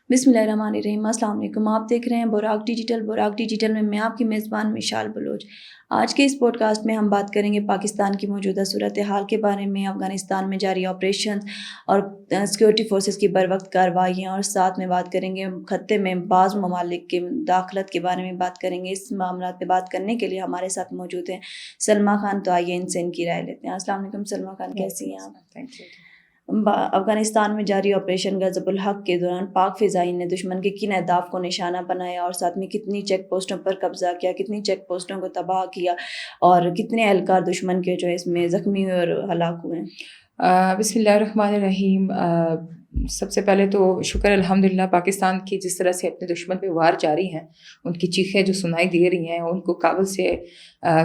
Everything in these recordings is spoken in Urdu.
بسم اللہ الرحمن الرحیم۔ السلام علیکم، آپ دیکھ رہے ہیں براق ڈیجیٹل۔ براق ڈیجیٹل میں میں آپ کی میزبان مشال بلوچ۔ آج کے اس پوڈ کاسٹ میں ہم بات کریں گے پاکستان کی موجودہ صورتحال کے بارے میں، افغانستان میں جاری آپریشن اور سیکورٹی فورسز کی بروقت کارروائیاں، اور ساتھ میں بات کریں گے خطے میں بعض ممالک کے داخلت کے بارے میں بات کریں گے۔ اس معاملات پہ بات کرنے کے لیے ہمارے ساتھ موجود ہیں سلمیٰ خان، تو آئیے ان سے ان کی رائے لیتے ہیں۔ السلام علیکم سلمیٰ خان، کیسی ہیں آپ؟ افغانستان میں جاری آپریشن غضب الحق کے دوران پاک فضائیہ نے دشمن کے کن اہداف کو نشانہ بنایا اور ساتھ میں کتنی چیک پوسٹوں پر قبضہ کیا، کتنی چیک پوسٹوں کو تباہ کیا، اور کتنے اہلکار دشمن کے جو ہے اس میں زخمی ہوئے اور ہلاک ہوئے ہیں؟ بسم اللہ الرحمن الرحیم۔ سب سے پہلے تو شکر الحمدللہ پاکستان کی جس طرح سے اپنے دشمن پہ وار جاری ہیں، ان کی چیخیں جو سنائی دے رہی ہیں، ان کو کابل سے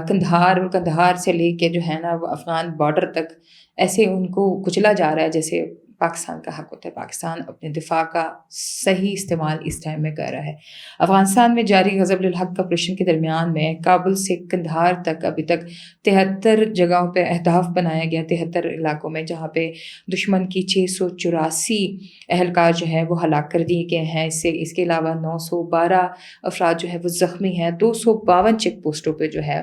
قندھار اور قندھار سے لے کے جو ہے نا وہ افغان بارڈر تک ایسے ان کو کچلا جا رہا ہے جیسے پاکستان کا حق ہوتا ہے۔ پاکستان اپنے دفاع کا صحیح استعمال اس ٹائم میں کر رہا ہے۔ افغانستان میں جاری غضب الحق آپریشن کے درمیان میں کابل سے قندھار تک ابھی تک 73 جگہوں پہ اہداف بنایا گیا، 73 علاقوں میں، جہاں پہ دشمن کی 684 اہلکار جو ہے وہ ہلاک کر دیے گئے ہیں۔ اس کے علاوہ 912 افراد جو ہے وہ زخمی ہیں۔ 252 چیک پوسٹوں پہ جو ہے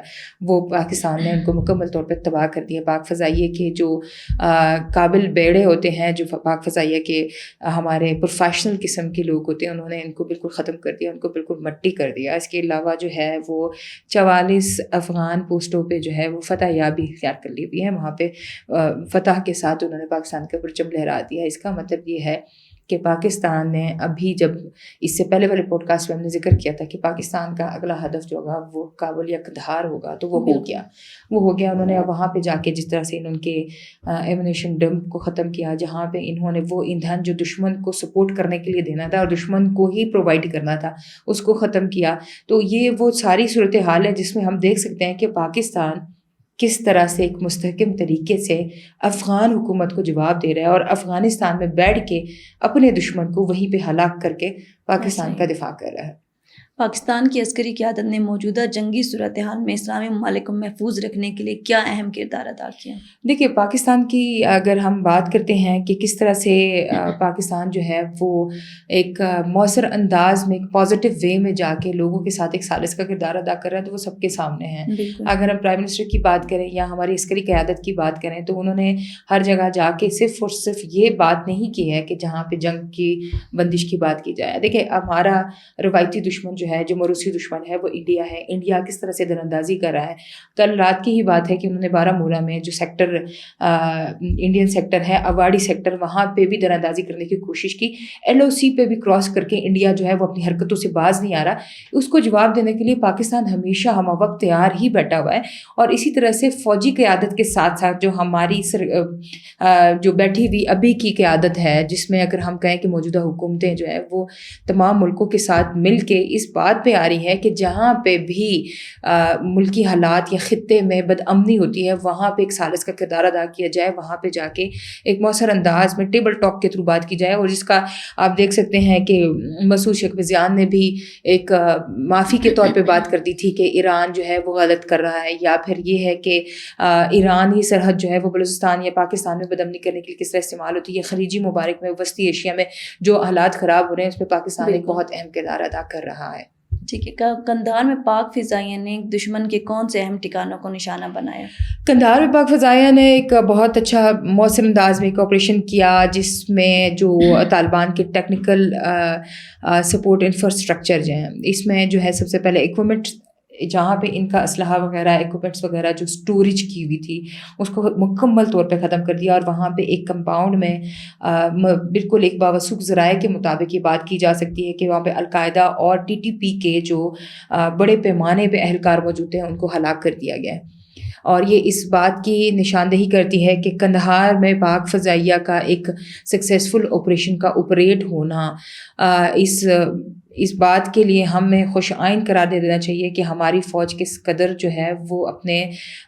وہ پاکستان نے ان کو مکمل طور پہ تباہ کر دیا۔ پاک فضائیہ کے جو قابل بیڑے ہوتے ہیں، جو پاک فضائیہ کے ہمارے پروفیشنل قسم کے لوگ ہوتے ہیں، انہوں نے ان کو بالکل ختم کر دیا، ان کو بالکل مٹی کر دیا۔ اس کے علاوہ جو ہے وہ 44 افغان پوسٹوں پہ جو ہے وہ فتح یابی اختیار کر لی ہوئی ہے۔ وہاں پہ فتح کے ساتھ انہوں نے پاکستان کا پرچم لہرا دیا۔ اس کا مطلب یہ ہے کہ پاکستان نے ابھی، جب اس سے پہلے والے پوڈ کاسٹ میں ہم نے ذکر کیا تھا کہ پاکستان کا اگلا ہدف جو ہوگا وہ کابل یا قندھار ہوگا، تو وہ ہو گیا۔ انہوں نے اب وہاں پہ جا کے جس طرح سے ان کے ایمونیشن ڈمپ کو ختم کیا، جہاں پہ انہوں نے وہ ایندھن جو دشمن کو سپورٹ کرنے کے لیے دینا تھا اور دشمن کو ہی پرووائڈ کرنا تھا، اس کو ختم کیا۔ تو یہ وہ ساری صورتحال ہے جس میں ہم دیکھ سکتے ہیں کہ پاکستان کس طرح سے ایک مستحکم طریقے سے افغان حکومت کو جواب دے رہا ہے اور افغانستان میں بیٹھ کے اپنے دشمن کو وہیں پہ ہلاک کر کے پاکستان کا دفاع کر رہا ہے۔ پاکستان کی عسکری قیادت نے موجودہ جنگی صورتحال میں اسلامی ممالک کو محفوظ رکھنے کے لیے کیا اہم کردار ادا کیا؟ دیکھیے، پاکستان کی اگر ہم بات کرتے ہیں کہ کس طرح سے پاکستان جو ہے وہ ایک مؤثر انداز میں ایک پازیٹیو وے میں جا کے لوگوں کے ساتھ ایک ثالث کا کردار ادا کر رہا ہے، تو وہ سب کے سامنے ہیں۔ اگر ہم پرائم منسٹر کی بات کریں یا ہماری عسکری قیادت کی بات کریں، تو انہوں نے ہر جگہ جا کے صرف اور صرف یہ بات نہیں کی ہے کہ جہاں پہ جنگ کی بندش کی بات کی جائے۔ دیکھیں، ہمارا روایتی دشمن جو ہے، جو موروثی دشمن ہے، وہ انڈیا ہے۔ انڈیا کس طرح سے در اندازی کر رہا ہے۔ کل رات کی ہی بات ہے کہ انہوں نے بارہمولہ میں جو سیکٹر انڈین سیکٹر ہے، اواڑی سیکٹر، وہاں پہ بھی در اندازی کرنے کی کوشش کی۔ LOC پہ بھی کراس کر کے انڈیا جو ہے وہ اپنی حرکتوں سے باز نہیں آ رہا۔ اس کو جواب دینے کے لیے پاکستان ہمیشہ ہم وقت تیار ہی بیٹھا ہوا ہے، اور اسی طرح سے فوجی قیادت کے ساتھ ساتھ جو ہماری جو بیٹھی ہوئی ابھی کی قیادت ہے، جس میں اگر ہم کہیں کہ موجودہ حکومتیں جو ہے وہ تمام ملکوں کے ساتھ مل کے اس بات پہ آ رہی ہے کہ جہاں پہ بھی ملکی حالات یا خطے میں بدامنی ہوتی ہے، وہاں پہ ایک ثالث کا کردار ادا کیا جائے، وہاں پہ جا کے ایک مؤثر انداز میں ٹیبل ٹاک کے تھرو بات کی جائے، اور جس کا آپ دیکھ سکتے ہیں کہ مسعود شکویزیان نے بھی ایک معافی کے طور پہ بات کر دی تھی کہ ایران جو ہے وہ غلط کر رہا ہے، یا پھر یہ ہے کہ ایرانی سرحد جو ہے وہ بلوچستان یا پاکستان میں بدامنی کرنے کے لیے کس طرح استعمال ہوتی ہے۔ خلیجی ممالک میں، وسطی ایشیا میں جو حالات خراب ہو رہے ہیں، اس پہ پاکستان ایک بہت اہم کردار ادا کر رہا ہے۔ ٹھیک ہے، قندھار میں پاک فضائیہ نے دشمن کے کون سے اہم ٹھکانوں کو نشانہ بنایا؟ قندھار میں پاک فضائیہ نے ایک بہت اچھا مؤثر انداز میں ایک آپریشن کیا، جس میں جو طالبان کے ٹیکنیکل سپورٹ انفراسٹرکچر جو ہیں، اس میں جو ہے سب سے پہلے ایکوپمنٹ، جہاں پہ ان کا اسلحہ وغیرہ، ایکوپمنٹس وغیرہ جو اسٹوریج کی ہوئی تھی، اس کو مکمل طور پہ ختم کر دیا، اور وہاں پہ ایک کمپاؤنڈ میں بالکل ایک باوثوق ذرائع کے مطابق یہ بات کی جا سکتی ہے کہ وہاں پہ القاعدہ اور TTP کے جو بڑے پیمانے پہ اہلکار موجود ہیں، ان کو ہلاک کر دیا گیا ہے۔ اور یہ اس بات کی نشاندہی کرتی ہے کہ قندھار میں پاک فضائیہ کا ایک سکسیزفل آپریشن کا آپریٹ ہونا اس بات کے لیے ہمیں خوش آئند قرار دے دینا چاہیے کہ ہماری فوج کس قدر جو ہے وہ اپنے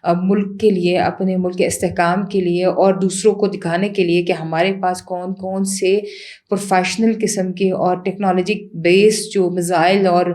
ملک کے لیے، اپنے ملک کے استحکام کے لیے اور دوسروں کو دکھانے کے لیے کہ ہمارے پاس کون کون سے پروفیشنل قسم کے اور ٹیکنالوجی بیس جو میزائل اور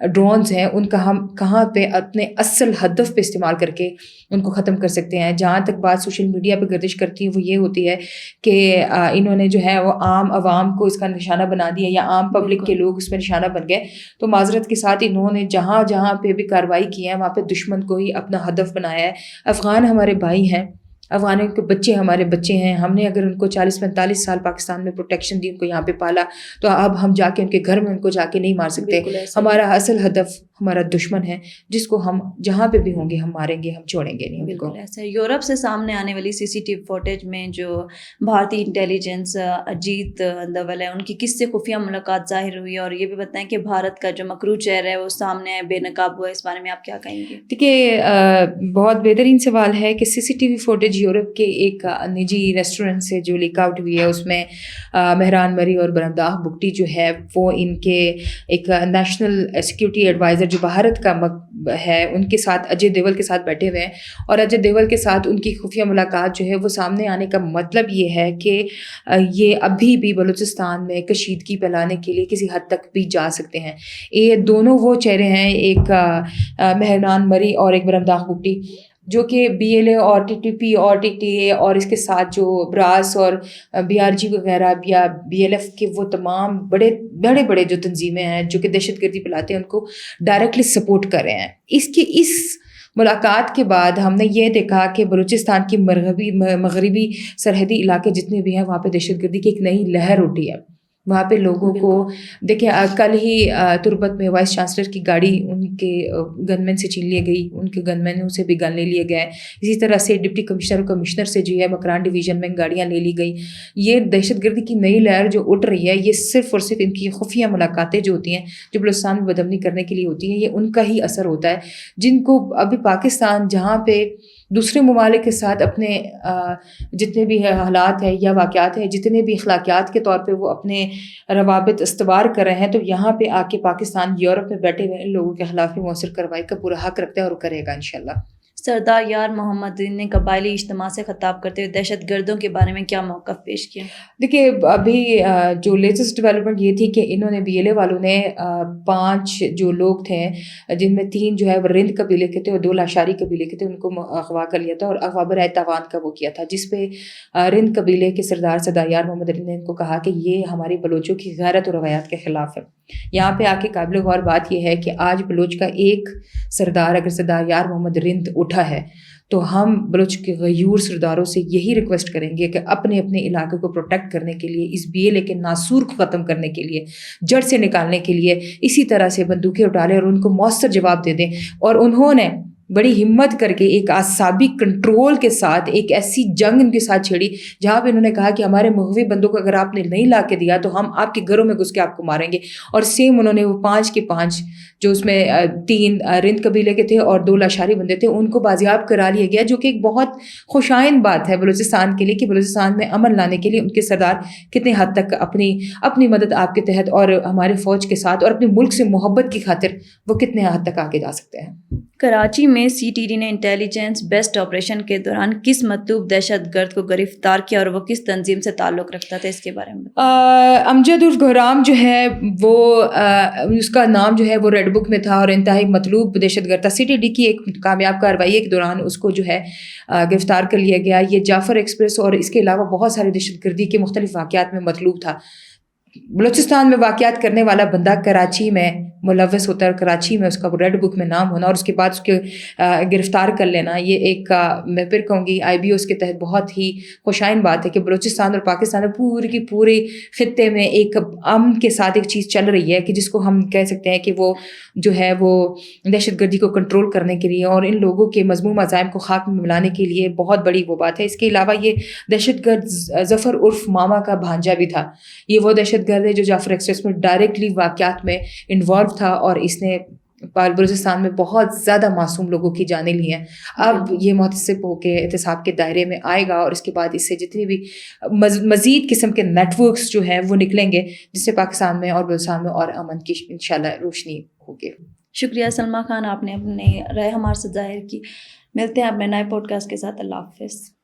ڈرونز ہیں ان کا ہم کہاں پہ اپنے اصل ہدف پہ استعمال کر کے ان کو ختم کر سکتے ہیں. جہاں تک بات سوشل میڈیا پہ گردش کرتی ہے وہ یہ ہوتی ہے کہ انہوں نے جو ہے وہ عام عوام کو اس کا نشانہ بنا دیا یا عام پبلک کے لوگ اس پہ نشانہ بن گئے. تو معذرت کے ساتھ انہوں نے جہاں جہاں پہ بھی کارروائی کی ہے وہاں پہ دشمن کو ہی اپنا ہدف بنایا ہے. افغان ہمارے بھائی ہیں، افغانوں کے بچے ہمارے بچے ہیں. ہم نے اگر ان کو 40-45 سال پاکستان میں پروٹیکشن دی، ان کو یہاں پہ پالا، تو اب ہم جا کے ان کے گھر میں ان کو جا کے نہیں مار سکتے. ہمارا اصل ہدف ہمارا دشمن ہے جس کو ہم جہاں پہ بھی ہوں گے ہم ماریں گے، ہم چھوڑیں گے نہیں ان کو. بالکل ایسا. یورپ سے سامنے آنے والی سی سی ٹی وی فوٹیج میں جو بھارتی انٹیلیجنس اجیت دوول ہے ان کی کس سے خفیہ ملاقات ظاہر ہوئی، اور یہ بھی بتائیں کہ بھارت کا جو مکروہ چہرہ ہے وہ سامنے آئے، بے نقاب ہوا، اس بارے میں آپ کیا کہیں گے؟ دیکھیے بہت بہترین سوال ہے کہ C C T V footage Europe کے ایک نجی ریسٹورنٹ سے جو لیک آؤٹ ہوئی ہے اس میں مہران مری اور برہمداغ بگٹی جو ہے وہ ان کے ایک نیشنل سیکیورٹی ایڈوائزر جو بھارت کا ہے ان کے ساتھ اجے دیول کے ساتھ بیٹھے ہوئے ہیں. اور اجے دیول کے ساتھ ان کی خفیہ ملاقات جو ہے وہ سامنے آنے کا مطلب یہ ہے کہ یہ ابھی بھی بلوچستان میں کشیدگی پھیلانے کے لیے کسی حد تک بھی جا سکتے ہیں. یہ دونوں وہ چہرے ہیں، ایک مہران مری اور ایک برہمداغ بگٹی، جو کہ بی ایل اے اور ٹی ٹی پی اور ٹی ٹی اے اور اس کے ساتھ جو براس اور بی آر جی وغیرہ یا بی ایل ایف کے وہ تمام بڑے بڑے جو تنظیمیں ہیں جو کہ دہشت گردی پھیلاتے ہیں ان کو ڈائریکٹلی سپورٹ کر رہے ہیں. اس ملاقات کے بعد ہم نے یہ دیکھا کہ بلوچستان کی مغربی سرحدی علاقے جتنے بھی ہیں وہاں پہ دہشت گردی کی ایک نئی لہر اٹھی ہے. وہاں پہ لوگوں کو دیکھیں، کل ہی تربت میں وائس چانسلر کی گاڑی ان کے گن مین سے چھین لی گئی، ان کے گن مینوں سے بھی گن لے لیے گئے. اسی طرح سے ڈپٹی کمشنر اور کمشنر سے جو ہے مکران ڈویژن میں گاڑیاں لے لی گئی. یہ دہشت گردی کی نئی لہر جو اٹھ رہی ہے یہ صرف اور صرف ان کی خفیہ ملاقاتیں جو ہوتی ہیں جو بلوچستان میں بدامنی کرنے کے لیے ہوتی ہیں، یہ ان کا ہی اثر ہوتا ہے، جن کو ابھی پاکستان جہاں پہ دوسرے ممالک کے ساتھ اپنے جتنے بھی حالات ہیں یا واقعات ہیں، جتنے بھی اخلاقیات کے طور پہ وہ اپنے روابط استوار کر رہے ہیں، تو یہاں پہ آ کے پاکستان یورپ میں بیٹھے ہوئے لوگوں کے خلاف بھی مؤثر کارروائی کا پورا حق رکھتا ہے اور کرے گا انشاءاللہ. سردار یار محمد نے قبائلی اجتماع سے خطاب کرتے ہوئے دہشت گردوں کے بارے میں کیا موقف پیش کیا؟ دیکھیے ابھی جو لیٹسٹ ڈیولپمنٹ یہ تھی کہ انہوں نے بی ایل اے والوں نے 5 جو لوگ تھے جن میں 3 جو ہے وہ رند قبیلے کے تھے اور 2 لاشاری قبیلے کے تھے، ان کو اغوا کر لیا تھا اور اغوا برائے تاوان کا وہ کیا تھا، جس پہ رند قبیلے کے سردار سردار یار محمد علی نے ان کو کہا کہ یہ ہماری بلوچوں کی غیرت اور روایات کے خلاف ہے. یہاں پہ آ کے قابل غور بات یہ ہے کہ آج بلوچ کا ایک سردار اگر سردار یار محمد رند اٹھا ہے تو ہم بلوچ کے غیور سرداروں سے یہی ریکویسٹ کریں گے کہ اپنے اپنے علاقے کو پروٹیکٹ کرنے کے لیے، اس بی ایل اے کے ناسور کو ختم کرنے کے لیے، جڑ سے نکالنے کے لیے اسی طرح سے بندوقیں اٹھا لیں اور ان کو مؤثر جواب دے دیں. اور انہوں نے بڑی ہمت کر کے ایک اعصابی کنٹرول کے ساتھ ایک ایسی جنگ ان کے ساتھ چھیڑی جہاں پہ انہوں نے کہا کہ ہمارے مغوی بندوں کو اگر آپ نے نہیں لا کے دیا تو ہم آپ کے گھروں میں گھس کے آپ کو ماریں گے. اور سیم انہوں نے وہ 5 کے 5 جو اس میں 3 رند قبیلے کے تھے اور 2 لاشاری بندے تھے ان کو بازیاب کرا لیا گیا، جو کہ ایک بہت خوشائند بات ہے بلوچستان کے لیے کہ بلوچستان میں امن لانے کے لیے ان کے سردار کتنے حد تک اپنی مدد آپ کے تحت اور ہمارے فوج کے ساتھ اور اپنے ملک سے محبت کی خاطر وہ کتنے حد تک آگے جا سکتے ہیں. کراچی میں سی ٹی ڈی نے انٹیلیجنس بیسڈ آپریشن کے دوران کس مطلوب دہشت گرد کو گرفتار کیا اور وہ کس تنظیم سے تعلق رکھتا تھا، اس کے بارے میں؟ امجد عرف گہرام جو ہے وہ اس کا نام جو ہے وہ ریڈ بک میں تھا اور انتہائی مطلوب دہشت گرد تھا. سی ٹی ڈی کی ایک کامیاب کارروائی کے دوران اس کو جو ہے گرفتار کر لیا گیا. یہ جعفر ایکسپریس اور اس کے علاوہ بہت سارے دہشت گردی کے مختلف واقعات میں مطلوب تھا. بلوچستان میں واقعات کرنے والا بندہ کراچی میں ملوث ہوتا ہے اور کراچی میں اس کا ریڈ بک میں نام ہونا اور اس کے بعد اس کے گرفتار کر لینا، یہ ایک میں پھر کہوں گی آئی بی او اس کے تحت بہت ہی خوشائن بات ہے کہ بلوچستان اور پاکستان میں پوری کی پوری خطے میں ایک امن کے ساتھ ایک چیز چل رہی ہے کہ جس کو ہم کہہ سکتے ہیں کہ وہ جو ہے وہ دہشت گردی کو کنٹرول کرنے کے لیے اور ان لوگوں کے مذموم عزائم کو خاک میں ملانے کے لیے بہت بڑی وہ بات ہے. اس کے علاوہ یہ دہشت گرد ظفر عرف ماما کا بھانجا بھی تھا. یہ وہ دہشت گرد ہے جو جعفر ایکسپریس میں ڈائریکٹلی واقعات میں انوالو تھا اور اس نے بلوچستان میں بہت زیادہ معصوم لوگوں کی جانیں لی ہیں. اب یہ محتسب ہو کے احتساب کے دائرے میں آئے گا اور اس کے بعد اس سے جتنی بھی مزید قسم کے نیٹ ورکس جو ہیں وہ نکلیں گے, جس سے پاکستان میں اور بلوچستان میں اور امن کی انشاءاللہ روشنی ہوگی. شکریہ سلمیٰ خان, آپ نے اپنی رائے ہمارے سے ظاہر کی. ملتے ہیں اپنے نئے پوڈ کاسٹ کے ساتھ. اللہ حافظ.